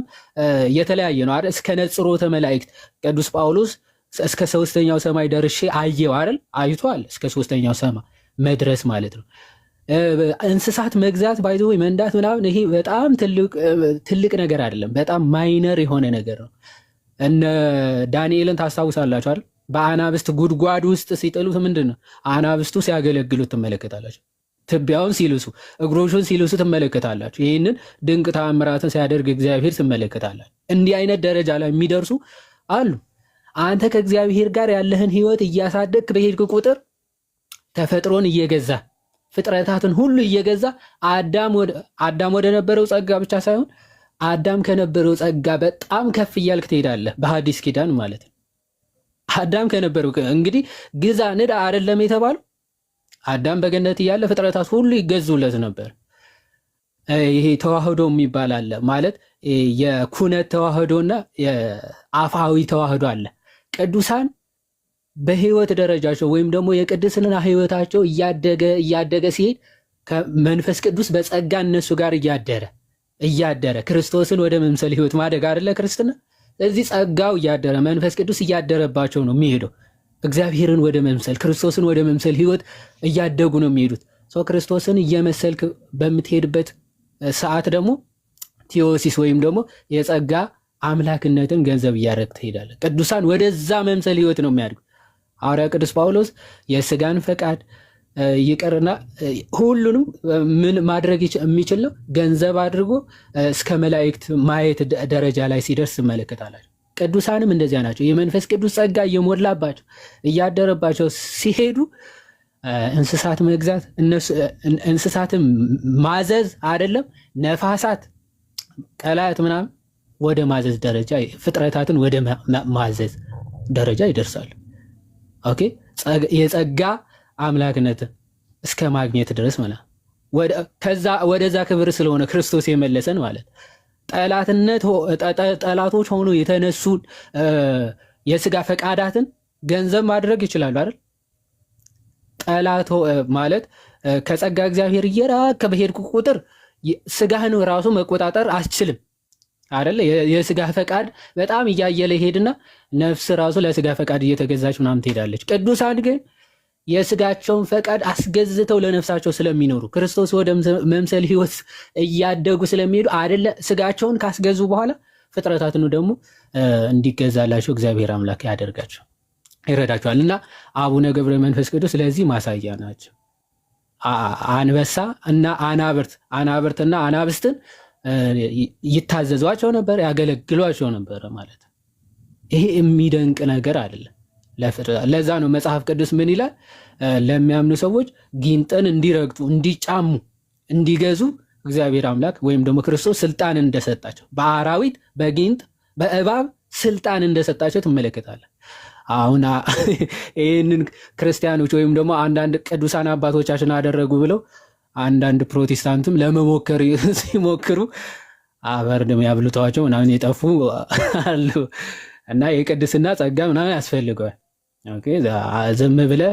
የተለያየ ነው አይደል? እስከ ነጽሮተ መላእክት ቅዱስ ጳውሎስ እስከ ሶስተኛው ሰማይ ደርሼ አየው አይደል? አይቷል። እስከ ሶስተኛው ሰማይ መድረስ ማለት ነው። እንስሳት መግዛት ባይዞ መንዳት ምናምን ይሄ በጣም ትልቅ ነገር አይደለም። በጣም ማይነር የሆነ ነገር ነው። እነ ዳንኤልን ታስታውሳላችሁ አይደል? በአናብስት ጉድጓድ ውስጥ ሲጥሉት ምንድን ነው አናብስቱ ሲያገለግሉት ትመለከታላችሁ። ትቢያውን ሲልሱ፣ እግሮቹን ሲልሱ ትመለከታላችሁ። ይህንን ድንቅ ተአምራትን ሲያደርግ እግዚአብሔር ትመለከታላችሁ። እንዲህ አይነት ደረጃ ላይ የሚደርሱ አሉ። አንተ ከእግዚአብሔር ጋር ያለህን ህይወት እያሳደግክ በሄድክ ቁጥር ተፈጥሮን እየገዛ ፍጥረታትን ሁሉ እየገዛ አዳም ወደ ነበረው ጸጋ ብቻ ሳይሆን አዳም ከነበረው ጸጋ በጣም ከፍ እያልክ ትሄዳለህ። በሐዲስ ኪዳን ማለት ነው። አዳም ከነበረው እንግዲህ ግዛ ንዳ አይደለም የተባለው። አዳም በገነት እያለ ፍጥረታት ሁሉ ይገዙለት ነበር። ይሄ ተዋህዶ የሚባል አለ ማለት የኩነት ተዋህዶና የአፋዊ ተዋህዶ አለ። ቅዱሳን በህይወት ደረጃቸው ወይም ደግሞ የቅድስና ህይወታቸው እያደገ ሲሄድ ከመንፈስ ቅዱስ በጸጋ እነሱ ጋር እያደረ ክርስቶስን ወደ መምሰል ህይወት ማደግ አይደለ ክርስትና። እዚህ ጸጋው እያደረ መንፈስ ቅዱስ እያደረባቸው ነው የሚሄደው። እግዚአብሔርን ወደ መምሰል ክርስቶስን ወደ መምሰል ህይወት እያደጉ ነው የሚሄዱት። ሰው ክርስቶስን እየመሰልክ በምትሄድበት ሰዓት ደግሞ ቴዎሲስ ወይም ደግሞ የጸጋ አምላክነትን ገንዘብ እያደረግ ትሄዳለህ። ቅዱሳን ወደዛ መምሰል ህይወት ነው የሚያድጉ። ሐዋርያ ቅዱስ ጳውሎስ የስጋን ፈቃድ ይቅርና ሁሉንም ምን ማድረግ የሚችል ነው ገንዘብ አድርጎ እስከ መላእክት ማየት ደረጃ ላይ ሲደርስ ትመለከታላችሁ። ቅዱሳንም እንደዚያ ናቸው። የመንፈስ ቅዱስ ጸጋ እየሞላባቸው እያደረባቸው ሲሄዱ እንስሳት መግዛት እንስሳትን ማዘዝ አይደለም ነፋሳት ቀላያት ምናምን ወደ ማዘዝ ደረጃ ፍጥረታትን ወደ ማዘዝ ደረጃ ይደርሳሉ። ኦኬ የጸጋ አምላክነት እስከ ማግኘት ድረስ ማለት ከዛ ወደዛ ክብር ስለሆነ ክርስቶስ የመለሰን ማለት ጠላቶች ሆኖ የተነሱን የስጋ ፈቃዳትን ገንዘብ ማድረግ ይችላሉ አይደል? ጠላት ማለት ከጸጋ እግዚአብሔር እየራቀ በሄድኩ ቁጥር ስጋህን ራሱ መቆጣጠር አስችልም አይደል? የስጋ ፈቃድ በጣም እያየለ ሄድና ነፍስ ራሱ ለስጋ ፈቃድ እየተገዛች ምናምን ትሄዳለች። ቅዱሳን ግን የስጋቸውን ፈቃድ አስገዝተው ለነፍሳቸው ስለሚኖሩ ክርስቶስ ወደ መምሰል ህይወት እያደጉ ስለሚሄዱ አይደለ ስጋቸውን ካስገዙ በኋላ ፍጥረታትን ደግሞ እንዲገዛላቸው እግዚአብሔር አምላክ ያደርጋቸው ይረዳቸዋል። እና አቡነ ገብረ መንፈስ ቅዱስ ለዚህ ማሳያ ናቸው። አንበሳ እና አናብርትና አናብስትን ይታዘዟቸው ነበር፣ ያገለግሏቸው ነበር ማለት ይሄ የሚደንቅ ነገር አይደለም። ለዛ ነው መጽሐፍ ቅዱስ ምን ይላል? ለሚያምኑ ሰዎች ጊንጥን እንዲረግጡ፣ እንዲጫሙ፣ እንዲገዙ እግዚአብሔር አምላክ ወይም ደግሞ ክርስቶስ ስልጣን እንደሰጣቸው በአራዊት በጊንጥ በእባብ ስልጣን እንደሰጣቸው ትመለከታለህ። አሁን ይህንን ክርስቲያኖች ወይም ደግሞ አንዳንድ ቅዱሳን አባቶቻችን አደረጉ ብለው አንዳንድ ፕሮቴስታንትም ለመሞከር ሲሞክሩ አበርድም ያብልተዋቸው ምናምን የጠፉ አሉ። እና የቅድስና ጸጋ ምናምን ያስፈልገዋል። ዝም ብለህ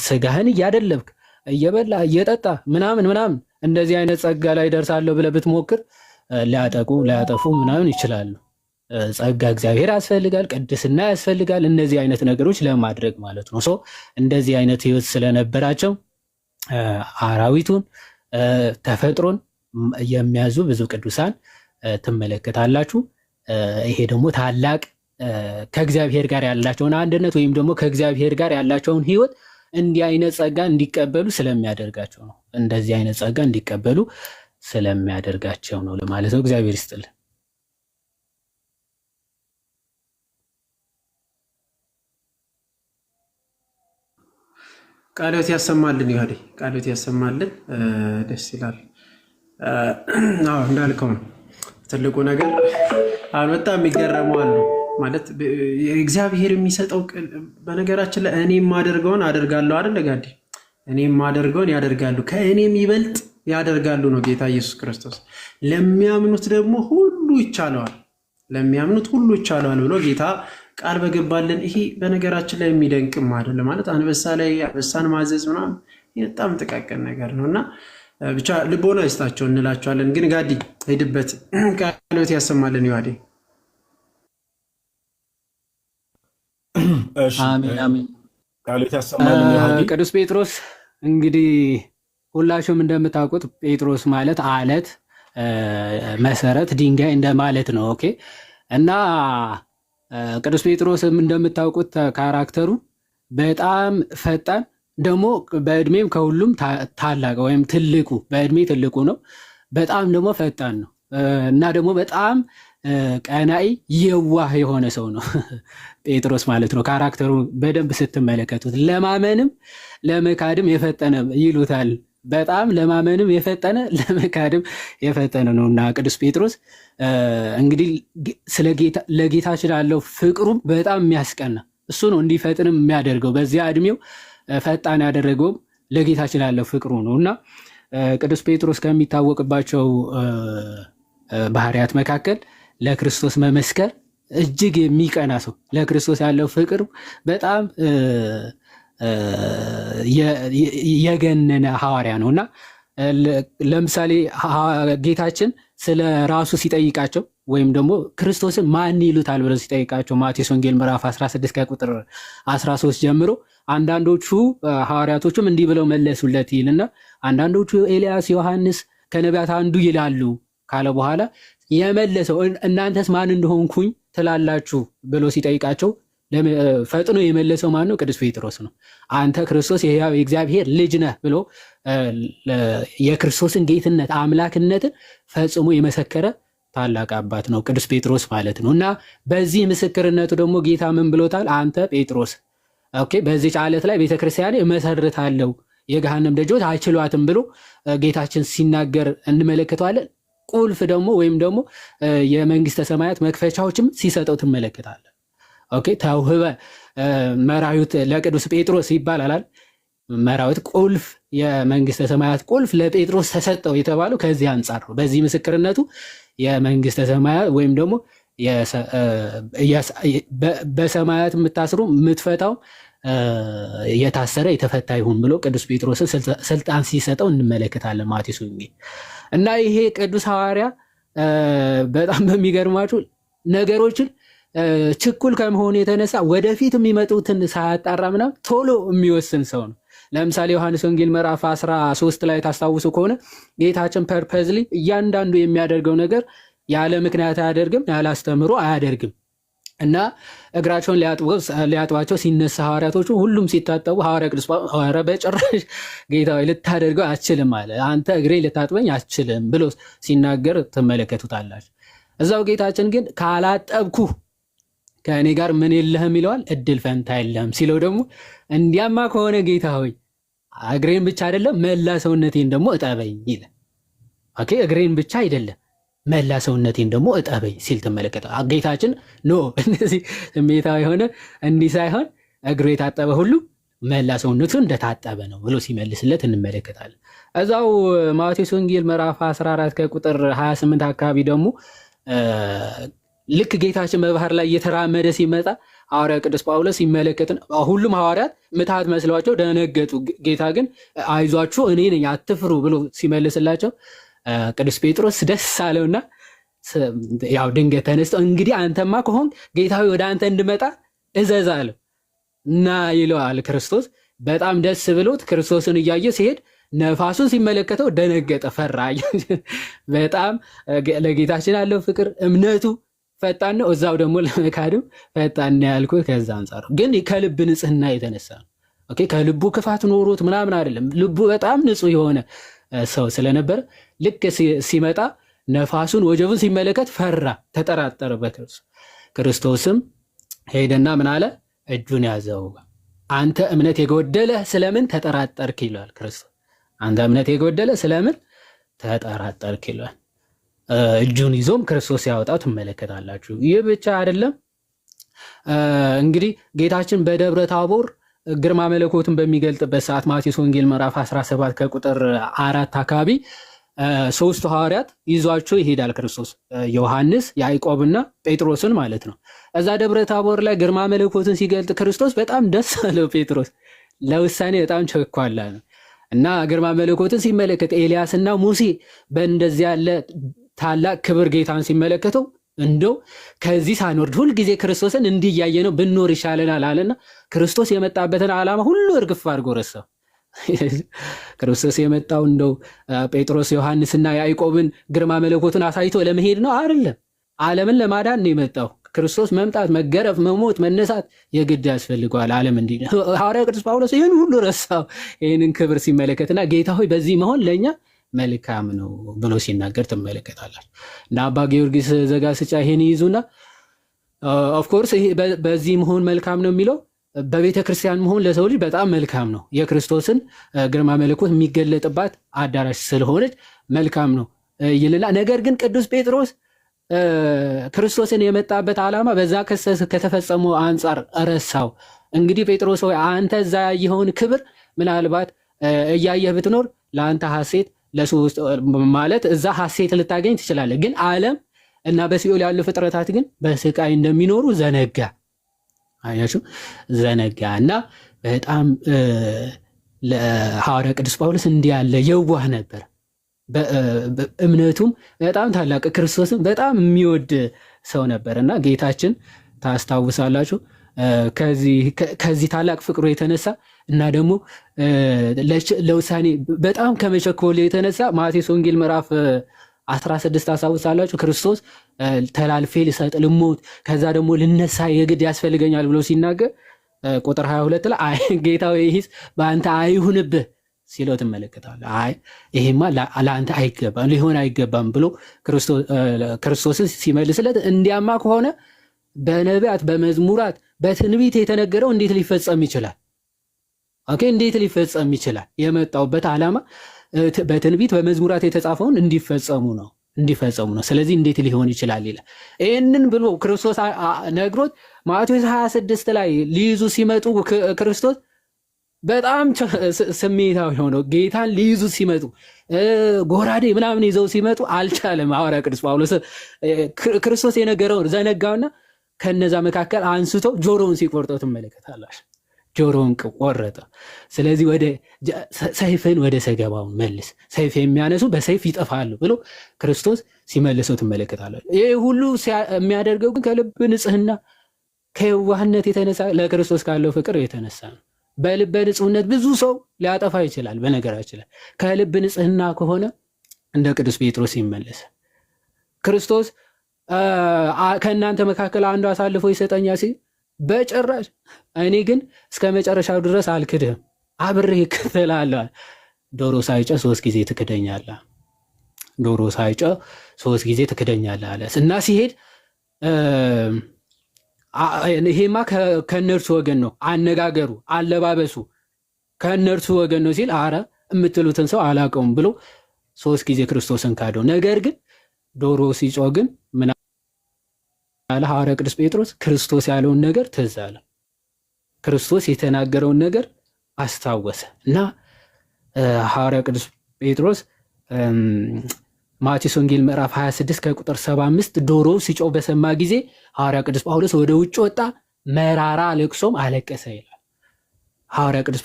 ስጋህን እያደለብክ እየበላ እየጠጣ ምናምን እንደዚህ አይነት ጸጋ ላይ ደርሳለሁ ብለህ ብትሞክር ሊያጠፉ ምናምን ይችላሉ። ጸጋ እግዚአብሔር ያስፈልጋል፣ ቅድስና ያስፈልጋል። እነዚህ አይነት ነገሮች ለማድረግ ማለት ነው። እንደዚህ አይነት ህይወት ስለነበራቸው አራዊቱን ተፈጥሮን የሚያዙ ብዙ ቅዱሳን ትመለከታላችሁ። ይሄ ደግሞ ታላቅ ከእግዚአብሔር ጋር ያላቸውን አንድነት ወይም ደግሞ ከእግዚአብሔር ጋር ያላቸውን ህይወት እንዲህ አይነት ጸጋ እንዲቀበሉ ስለሚያደርጋቸው ነው። እንደዚህ አይነት ጸጋ እንዲቀበሉ ስለሚያደርጋቸው ነው ለማለት ነው። እግዚአብሔር ይስጥልን። ቃልዮት ያሰማልን ይሁዲ ቃልዮት ያሰማልን። ደስ ይላል። አዎ እንዳልከው ነው ትልቁ ነገር። አሁን በጣም የሚገረሙ አሉ ማለት እግዚአብሔር የሚሰጠው በነገራችን ላይ እኔ የማደርገውን አደርጋለሁ አይደል ጋዲ? እኔ የማደርገውን ያደርጋሉ ከእኔም ይበልጥ ያደርጋሉ ነው ጌታ ኢየሱስ ክርስቶስ። ለሚያምኑት ደግሞ ሁሉ ይቻለዋል፣ ለሚያምኑት ሁሉ ይቻለዋል ብሎ ጌታ ቃል በገባልን። ይሄ በነገራችን ላይ የሚደንቅም አይደለም ማለት አንበሳ ላይ አንበሳን ማዘዝ ምናምን በጣም ጥቃቅን ነገር ነው እና ብቻ ልቦና ይስጣቸው እንላቸዋለን። ግን ጋዲ ሄድበት ቃልዮት ያሰማልን ይዋዴ። አሜን አሜን። ቃልዮት ያሰማልን ይዋዴ። ቅዱስ ጴጥሮስ እንግዲህ ሁላችሁም እንደምታውቁት ጴጥሮስ ማለት አለት፣ መሰረት፣ ድንጋይ እንደማለት ነው። ኦኬ። እና ቅዱስ ጴጥሮስም እንደምታውቁት ካራክተሩ በጣም ፈጣን ደግሞ በእድሜም ከሁሉም ታላቅ ወይም ትልቁ በእድሜ ትልቁ ነው። በጣም ደግሞ ፈጣን ነው እና ደግሞ በጣም ቀናኢ የዋህ የሆነ ሰው ነው ጴጥሮስ ማለት ነው። ካራክተሩ በደንብ ስትመለከቱት ለማመንም ለመካድም የፈጠነ ይሉታል። በጣም ለማመንም የፈጠነ ለመካድም የፈጠነ ነው እና ቅዱስ ጴጥሮስ እንግዲህ ለጌታችን ያለው ፍቅሩም በጣም የሚያስቀና እሱ ነው እንዲፈጥንም የሚያደርገው በዚያ እድሜው ፈጣን ያደረገውም ለጌታችን ያለው ፍቅሩ ነው እና ቅዱስ ጴጥሮስ ከሚታወቅባቸው ባህሪያት መካከል ለክርስቶስ መመስከር እጅግ የሚቀና ሰው፣ ለክርስቶስ ያለው ፍቅር በጣም የገነነ ሐዋርያ ነው እና ለምሳሌ ጌታችን ስለ ራሱ ሲጠይቃቸው ወይም ደግሞ ክርስቶስን ማን ይሉታል ብለው ሲጠይቃቸው ማቴዎስ ወንጌል ምዕራፍ 16 ከቁጥር 13 ጀምሮ አንዳንዶቹ ሐዋርያቶቹም እንዲህ ብለው መለሱለት ይልና አንዳንዶቹ ኤልያስ፣ ዮሐንስ ከነቢያት አንዱ ይላሉ ካለ በኋላ የመለሰው እናንተስ ማን እንደሆንኩኝ ትላላችሁ ብሎ ሲጠይቃቸው ፈጥኖ የመለሰው ማን ነው? ቅዱስ ጴጥሮስ ነው። አንተ ክርስቶስ የሕያው የእግዚአብሔር ልጅ ነህ ብሎ የክርስቶስን ጌትነት አምላክነትን ፈጽሞ የመሰከረ ታላቅ አባት ነው ቅዱስ ጴጥሮስ ማለት ነው እና በዚህ ምስክርነቱ ደግሞ ጌታ ምን ብሎታል? አንተ ጴጥሮስ በዚህች ዓለት ላይ ቤተክርስቲያን እመሰርታለሁ የገሃነም ደጆች አይችሏትም ብሎ ጌታችን ሲናገር እንመለከተዋለን። ቁልፍ ደግሞ ወይም ደግሞ የመንግስተ ሰማያት መክፈቻዎችም ሲሰጠው ትመለከታለን። ተውህበ መራዊት ለቅዱስ ጴጥሮስ ይባላል። መራዊት ቁልፍ የመንግስተ ሰማያት ቁልፍ ለጴጥሮስ ተሰጠው የተባለው ከዚህ አንጻር ነው። በዚህ ምስክርነቱ የመንግስተ ሰማያት ወይም ደግሞ በሰማያት የምታስሩ የምትፈታው የታሰረ የተፈታ ይሁን ብሎ ቅዱስ ጴጥሮስን ስልጣን ሲሰጠው እንመለከታለን ማቴዎስ ወንጌል እና ይሄ ቅዱስ ሐዋርያ በጣም በሚገርማችሁ ነገሮችን ችኩል ከመሆኑ የተነሳ ወደፊት የሚመጡትን ሳያጣራ ምናምን ቶሎ የሚወስን ሰው ነው። ለምሳሌ ዮሐንስ ወንጌል ምዕራፍ 13 ላይ ታስታውሱ ከሆነ ጌታችን ፐርፐዝሊ እያንዳንዱ የሚያደርገው ነገር ያለ ምክንያት አያደርግም፣ ያለ አስተምሮ አያደርግም እና እግራቸውን ሊያጥባቸው ሲነሳ ሐዋርያቶቹ ሁሉም ሲታጠቡ ሐዋርያ ቅዱስ ሐዋርያ በጭራሽ ጌታ ሆይ ልታደርገው አትችልም አለ። አንተ እግሬ ልታጥበኝ አትችልም ብሎ ሲናገር ትመለከቱታላችሁ። እዛው ጌታችን ግን ካላጠብኩ ከእኔ ጋር ምን የለህም ይለዋል፣ እድል ፈንታ የለህም ሲለው ደግሞ እንዲያማ ከሆነ ጌታ ሆይ እግሬን ብቻ አይደለም መላ ሰውነቴን ደግሞ እጠበኝ ይላል። እግሬን ብቻ አይደለም መላ ሰውነቴን ደግሞ እጠበኝ ሲል ተመለከተ። ጌታችን ኖ እንደዚህ ስሜታዊ የሆነ እንዲህ ሳይሆን እግሩ የታጠበ ሁሉ መላ ሰውነቱ እንደታጠበ ነው ብሎ ሲመልስለት እንመለከታለን። እዛው ማቴዎስ ወንጌል ምዕራፍ 14 ከቁጥር 28 አካባቢ ደግሞ ልክ ጌታችን በባህር ላይ እየተራመደ ሲመጣ ሐዋርያ ቅዱስ ጳውሎስ ሲመለከትን ሁሉም ሐዋርያት ምትሃት መስሏቸው ደነገጡ። ጌታ ግን አይዟችሁ እኔ ነኝ አትፍሩ ብሎ ሲመልስላቸው ቅዱስ ጴጥሮስ ደስ አለውና ያው ድንገት ተነስቶ እንግዲህ አንተማ ከሆን ጌታዊ ወደ አንተ እንድመጣ እዘዝ አለው እና ይለዋል። ክርስቶስ በጣም ደስ ብሎት ክርስቶስን እያየ ሲሄድ ነፋሱን ሲመለከተው ደነገጠ፣ ፈራ። በጣም ለጌታችን ያለው ፍቅር እምነቱ ፈጣን ነው። እዛው ደግሞ ለመካድም ፈጣን ነው ያልኩት ከዛ አንጻር ግን ከልብ ንጽህና የተነሳ ነው። ከልቡ ክፋት ኖሮት ምናምን አይደለም። ልቡ በጣም ንጹህ የሆነ ሰው ስለነበረ ልክ ሲመጣ ነፋሱን ወጀቡን ሲመለከት ፈራ፣ ተጠራጠረ በክርስቶስ። ክርስቶስም ሄደና ምን አለ? እጁን ያዘው። አንተ እምነት የጎደለ ስለምን ተጠራጠርክ ይለዋል ክርስቶስ። አንተ እምነት የጎደለ ስለምን ተጠራጠርክ ይለዋል። እጁን ይዞም ክርስቶስ ያወጣው ትመለከታላችሁ። ይህ ብቻ አይደለም። እንግዲህ ጌታችን በደብረ ታቦር ግርማ መለኮትን በሚገልጥበት ሰዓት ማቴዎስ ወንጌል ምዕራፍ 17 ከቁጥር 4 አካባቢ ሶስቱ ሐዋርያት ይዟቸው ይሄዳል ክርስቶስ፣ ዮሐንስ፣ ያዕቆብና ጴጥሮስን ማለት ነው። እዛ ደብረ ታቦር ላይ ግርማ መለኮትን ሲገልጥ ክርስቶስ በጣም ደስ አለው። ጴጥሮስ ለውሳኔ በጣም ቸኳላ ነው እና ግርማ መለኮትን ሲመለከት ኤልያስና ሙሴ በእንደዚህ ያለ ታላቅ ክብር ጌታን ሲመለከተው እንደው ከዚህ ሳንወርድ ሁልጊዜ ክርስቶስን እንዲያየ ነው ብንኖር ይሻለናል አለና ክርስቶስ የመጣበትን ዓላማ ሁሉ እርግፍ አድርጎ ረሳው። ክርስቶስ የመጣው እንደው ጴጥሮስ ዮሐንስና ያዕቆብን ግርማ መለኮትን አሳይቶ ለመሄድ ነው አይደለም። ዓለምን ለማዳን ነው የመጣው። ክርስቶስ መምጣት፣ መገረፍ፣ መሞት፣ መነሳት የግድ ያስፈልገዋል ዓለም እንዲህ። ሐዋርያው ቅዱስ ጳውሎስ ይህን ሁሉ ረሳው ይህንን ክብር ሲመለከትና ጌታ ሆይ በዚህ መሆን ለእኛ መልካም ነው ብሎ ሲናገር ትመለከታላችሁ። እና አባ ጊዮርጊስ ዘጋስጫ ይሄን ይይዙና ኦፍኮርስ በዚህ መሆን መልካም ነው የሚለው በቤተ ክርስቲያን መሆን ለሰው ልጅ በጣም መልካም ነው። የክርስቶስን ግርማ መለኮት የሚገለጥባት አዳራሽ ስለሆነች መልካም ነው ይልና፣ ነገር ግን ቅዱስ ጴጥሮስ ክርስቶስን የመጣበት ዓላማ በዛ ከተፈጸመው አንጻር ረሳው። እንግዲህ ጴጥሮስ ሆይ አንተ እዛ ያየኸውን ክብር ምናልባት እያየህ ብትኖር ለአንተ ሐሴት ለሶስት ማለት እዛ ሐሴት ልታገኝ ትችላለህ። ግን ዓለም እና በሲኦል ያሉ ፍጥረታት ግን በስቃይ እንደሚኖሩ ዘነጋ። አያችሁ፣ ዘነጋ እና በጣም ለሐዋርያ ቅዱስ ጳውሎስ እንዲህ ያለ የዋህ ነበር። እምነቱም በጣም ታላቅ፣ ክርስቶስን በጣም የሚወድ ሰው ነበር እና ጌታችን ታስታውሳላችሁ ከዚህ ታላቅ ፍቅሩ የተነሳ እና ደግሞ ለውሳኔ በጣም ከመቸኮል የተነሳ ማቴዎስ ወንጌል ምዕራፍ 16 ታስታውሳላችሁ። ክርስቶስ ተላልፌ ልሰጥ ልሞት፣ ከዛ ደግሞ ልነሳ የግድ ያስፈልገኛል ብሎ ሲናገር ቁጥር 22 ላይ ጌታ ይህስ በአንተ አይሁንብህ ሲለው ትመለከታለህ። አይ ይሄማ ለአንተ አይገባም ሊሆን አይገባም ብሎ ክርስቶስን ሲመልስለት እንዲያማ ከሆነ በነቢያት በመዝሙራት በትንቢት የተነገረው እንዴት ሊፈጸም ይችላል? ኦኬ፣ እንዴት ሊፈጸም ይችላል? የመጣውበት ዓላማ በትንቢት በመዝሙራት የተጻፈውን እንዲፈጸሙ ነው። ስለዚህ እንዴት ሊሆን ይችላል ይላል። ይህንን ብሎ ክርስቶስ ነግሮት ማቴዎስ 26 ላይ ሊይዙ ሲመጡ ክርስቶስ በጣም ስሜታዊ ሆነው ጌታን ሊይዙ ሲመጡ ጎራዴ ምናምን ይዘው ሲመጡ አልቻለም። ሐዋርያ ቅዱስ ጳውሎስ ክርስቶስ የነገረውን ዘነጋውና ከነዛ መካከል አንስቶ ጆሮውን ሲቆርጠው ትመለከታላችሁ። ጆሮውን ቆረጠ። ስለዚህ ሰይፍን ወደ ሰገባው መልስ፣ ሰይፍ የሚያነሱ በሰይፍ ይጠፋሉ ብሎ ክርስቶስ ሲመልሰው ትመለከታላችሁ። ይህ ሁሉ የሚያደርገው ግን ከልብ ንጽሕና ከየዋህነት የተነሳ ለክርስቶስ ካለው ፍቅር የተነሳ ነው። በልበ ንጹሕነት ብዙ ሰው ሊያጠፋ ይችላል። በነገራችን ላይ ከልብ ንጽሕና ከሆነ እንደ ቅዱስ ጴጥሮስ ይመለስ። ክርስቶስ ከእናንተ መካከል አንዱ አሳልፎ ይሰጠኛል ሲል በጭራሽ እኔ ግን እስከ መጨረሻው ድረስ አልክድህም፣ አብሬ እከተልሃለሁ። ዶሮ ሳይጮህ 3 ጊዜ ትክደኛለህ፣ ዶሮ ሳይጮህ 3 ጊዜ ትክደኛለህ አለ እና ሲሄድ ይሄማ ከእነርሱ ወገን ነው፣ አነጋገሩ አለባበሱ ከእነርሱ ወገን ነው ሲል አረ የምትሉትን ሰው አላውቀውም ብሎ 3 ጊዜ ክርስቶስን ካደው። ነገር ግን ዶሮ ሲጮህ ግን ምን አለ ሐዋርያ ቅዱስ ጴጥሮስ? ክርስቶስ ያለውን ነገር ትዝ አለ። ክርስቶስ የተናገረውን ነገር አስታወሰ እና ሐዋርያ ቅዱስ ጴጥሮስ ማቴዎስ ወንጌል ምዕራፍ 26 ከቁጥር 75 ዶሮ ሲጮህ በሰማ ጊዜ ሐዋርያ ቅዱስ ጳውሎስ ወደ ውጭ ወጣ፣ መራራ ልቅሶም አለቀሰ ይላል። ሐዋርያ ቅዱስ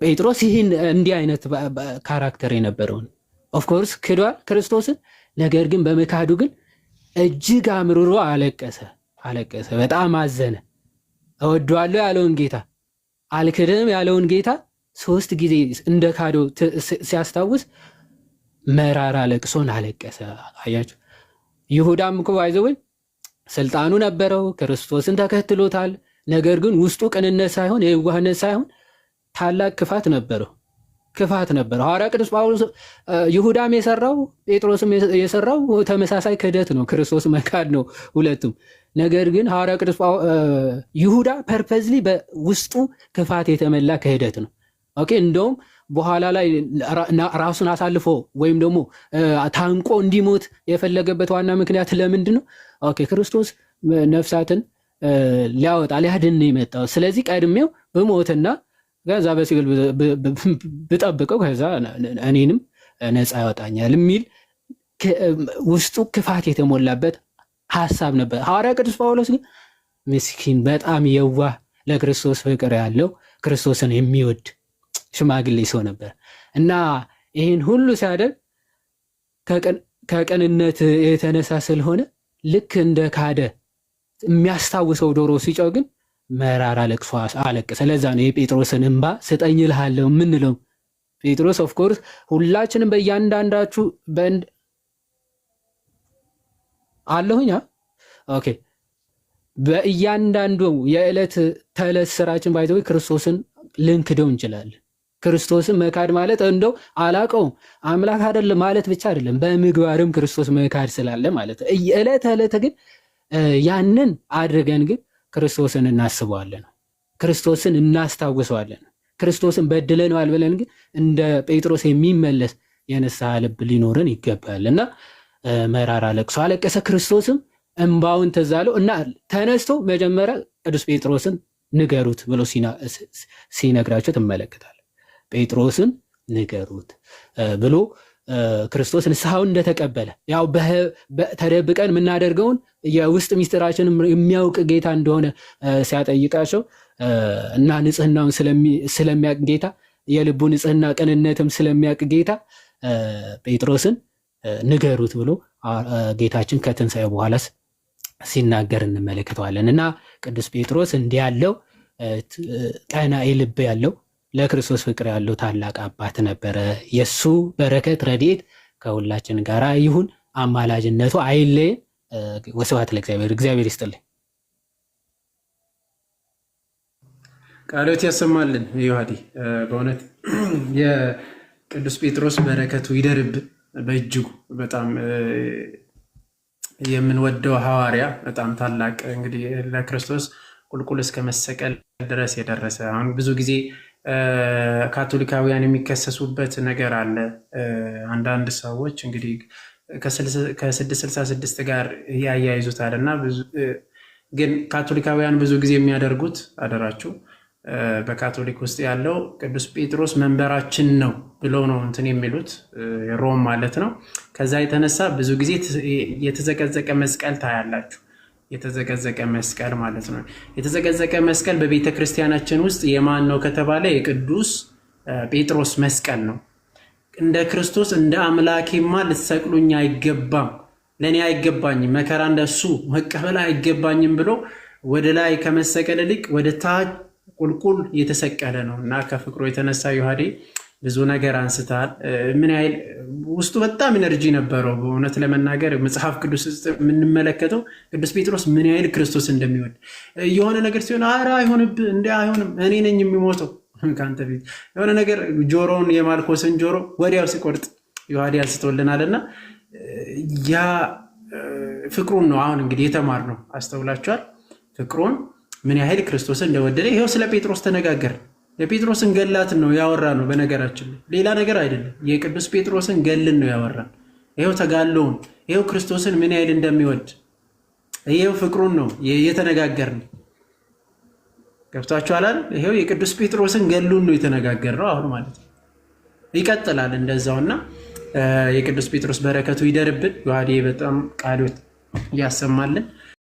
ጴጥሮስ ይህን እንዲህ አይነት ካራክተር የነበረውን ኦፍኮርስ ክዷል ክርስቶስን። ነገር ግን በመካዱ ግን እጅግ አምርሮ አለቀሰ፣ በጣም አዘነ። እወደዋለሁ ያለውን ጌታ አልክድም ያለውን ጌታ 3 ጊዜ እንደ ካዶ ሲያስታውስ መራራ ለቅሶን አለቀሰ። አያችሁ፣ ይሁዳም እኮ ባይዘው ስልጣኑ ነበረው፣ ክርስቶስን ተከትሎታል። ነገር ግን ውስጡ ቅንነት ሳይሆን የዋህነት ሳይሆን ታላቅ ክፋት ነበረው። ክፋት ነበር። ሐዋርያ ቅዱስ ጳውሎስ ይሁዳም የሰራው ጴጥሮስም የሰራው ተመሳሳይ ክህደት ነው፣ ክርስቶስ መካድ ነው ሁለቱም። ነገር ግን ሐዋርያ ቅዱስ ይሁዳ ፐርፐዝሊ በውስጡ ክፋት የተመላ ክህደት ነው። ኦኬ እንደውም በኋላ ላይ ራሱን አሳልፎ ወይም ደግሞ ታንቆ እንዲሞት የፈለገበት ዋና ምክንያት ለምንድን ነው? ኦኬ ክርስቶስ ነፍሳትን ሊያወጣ ሊያድን ነው የመጣው። ስለዚህ ቀድሜው በሞትና ከዛ በሲኦል ብጠብቀው ከዛ እኔንም ነፃ ያወጣኛል የሚል ውስጡ ክፋት የተሞላበት ሐሳብ ነበር። ሐዋርያ ቅዱስ ጳውሎስ ግን ምስኪን፣ በጣም የዋህ፣ ለክርስቶስ ፍቅር ያለው ክርስቶስን የሚወድ ሽማግሌ ሰው ነበር እና ይህን ሁሉ ሲያደርግ ከቅንነት የተነሳ ስለሆነ ልክ እንደ ካደ የሚያስታውሰው ዶሮ ሲጮህ ግን መራራ ለቅሶ አለቀሰ። ለዛ ነው የጴጥሮስን እንባ ስጠኝ እልሃለሁ የምንለው። ጴጥሮስ ኦፍኮርስ ሁላችንም በእያንዳንዳችሁ አለሁኛ ኦኬ በእያንዳንዱ የዕለት ተዕለት ስራችን ባይተው ክርስቶስን ልንክደው እንችላለን። ክርስቶስን መካድ ማለት እንደው አላቀውም አምላክ አይደለም ማለት ብቻ አይደለም፣ በምግባርም ክርስቶስ መካድ ስላለ ማለት ነው። ዕለት ዕለት ግን ያንን አድርገን ግን ክርስቶስን እናስበዋለን፣ ክርስቶስን እናስታውሰዋለን። ክርስቶስን በድለነዋል ብለን ግን እንደ ጴጥሮስ የሚመለስ የንስሐ ልብ ሊኖረን ይገባል እና መራራ ለቅሶ አለቀሰ። ክርስቶስም እንባውን ትዝ አለው እና ተነስቶ መጀመሪያ ቅዱስ ጴጥሮስን ንገሩት ብሎ ሲነግራቸው ትመለከታል። ጴጥሮስን ንገሩት ብሎ ክርስቶስ ንስሐውን እንደተቀበለ ያው ተደብቀን የምናደርገውን የውስጥ ሚስጥራችንን የሚያውቅ ጌታ እንደሆነ ሲያጠይቃቸው እና ንጽህናውን ስለሚያውቅ ጌታ የልቡ ንጽህና ቅንነትም ስለሚያውቅ ጌታ ጴጥሮስን ንገሩት ብሎ ጌታችን ከትንሣኤ በኋላ ሲናገር እንመለከተዋለን እና ቅዱስ ጴጥሮስ እንዲህ ያለው ቀናኢ ልብ ያለው ለክርስቶስ ፍቅር ያለው ታላቅ አባት ነበረ። የሱ በረከት ረድኤት ከሁላችን ጋር ይሁን፣ አማላጅነቱ አይለየን። ወስብሐት ለእግዚአብሔር። እግዚአብሔር ይስጥልኝ። ቃሎት ያሰማልን። ዮሐዲ በእውነት የቅዱስ ጴጥሮስ በረከቱ ይደርብን። በእጅጉ በጣም የምንወደው ሐዋርያ፣ በጣም ታላቅ እንግዲህ ለክርስቶስ ቁልቁል እስከ መሰቀል ድረስ የደረሰ አሁን ብዙ ጊዜ ካቶሊካውያን የሚከሰሱበት ነገር አለ። አንዳንድ ሰዎች እንግዲህ ከ666 ጋር ያያይዙታል እና ግን ካቶሊካውያን ብዙ ጊዜ የሚያደርጉት አደራችሁ በካቶሊክ ውስጥ ያለው ቅዱስ ጴጥሮስ መንበራችን ነው ብለው ነው እንትን የሚሉት ሮም ማለት ነው። ከዛ የተነሳ ብዙ ጊዜ የተዘቀዘቀ መስቀል ታያላችሁ። የተዘቀዘቀ መስቀል ማለት ነው። የተዘቀዘቀ መስቀል በቤተ ክርስቲያናችን ውስጥ የማን ነው ከተባለ የቅዱስ ጴጥሮስ መስቀል ነው። እንደ ክርስቶስ እንደ አምላኬማ ልትሰቅሉኝ አይገባም፣ ለእኔ አይገባኝም፣ መከራ እንደሱ መቀበል አይገባኝም ብሎ ወደ ላይ ከመሰቀል ይልቅ ወደ ታች ቁልቁል የተሰቀለ ነው እና ከፍቅሩ የተነሳ ዮሐዴ ብዙ ነገር አንስታል። ምን ያህል ውስጡ በጣም ኢነርጂ ነበረው። በእውነት ለመናገር መጽሐፍ ቅዱስ የምንመለከተው ቅዱስ ጴጥሮስ ምን ያህል ክርስቶስ እንደሚወድ የሆነ ነገር ሲሆን ኧረ አይሆንብህ እንደ አይሆንም እኔ ነኝ የሚሞተው ከአንተ ፊት የሆነ ነገር ጆሮውን የማልኮስን ጆሮ ወዲያው ሲቆርጥ ዮሐዴ አንስቶልናል እና ያ ፍቅሩን ነው አሁን እንግዲህ የተማርነው። አስተውላችኋል? ፍቅሩን ምን ያህል ክርስቶስን እንደወደደ ይኸው ስለ ጴጥሮስ ተነጋገር። የጴጥሮስን ገላትን ነው ያወራ ነው። በነገራችን ሌላ ነገር አይደለም። የቅዱስ ጴጥሮስን ገልን ነው ያወራን። ይኸው ተጋለውን፣ ይኸው ክርስቶስን ምን ያህል እንደሚወድ፣ ይኸው ፍቅሩን ነው የተነጋገርን። ገብታችኋል? ይኸው የቅዱስ ጴጥሮስን ገሉን ነው የተነጋገርነው አሁን ማለት ነው። ይቀጥላል እንደዛውና የቅዱስ ጴጥሮስ በረከቱ ይደርብን። ዮሐዴ በጣም ቃሎት ያሰማልን።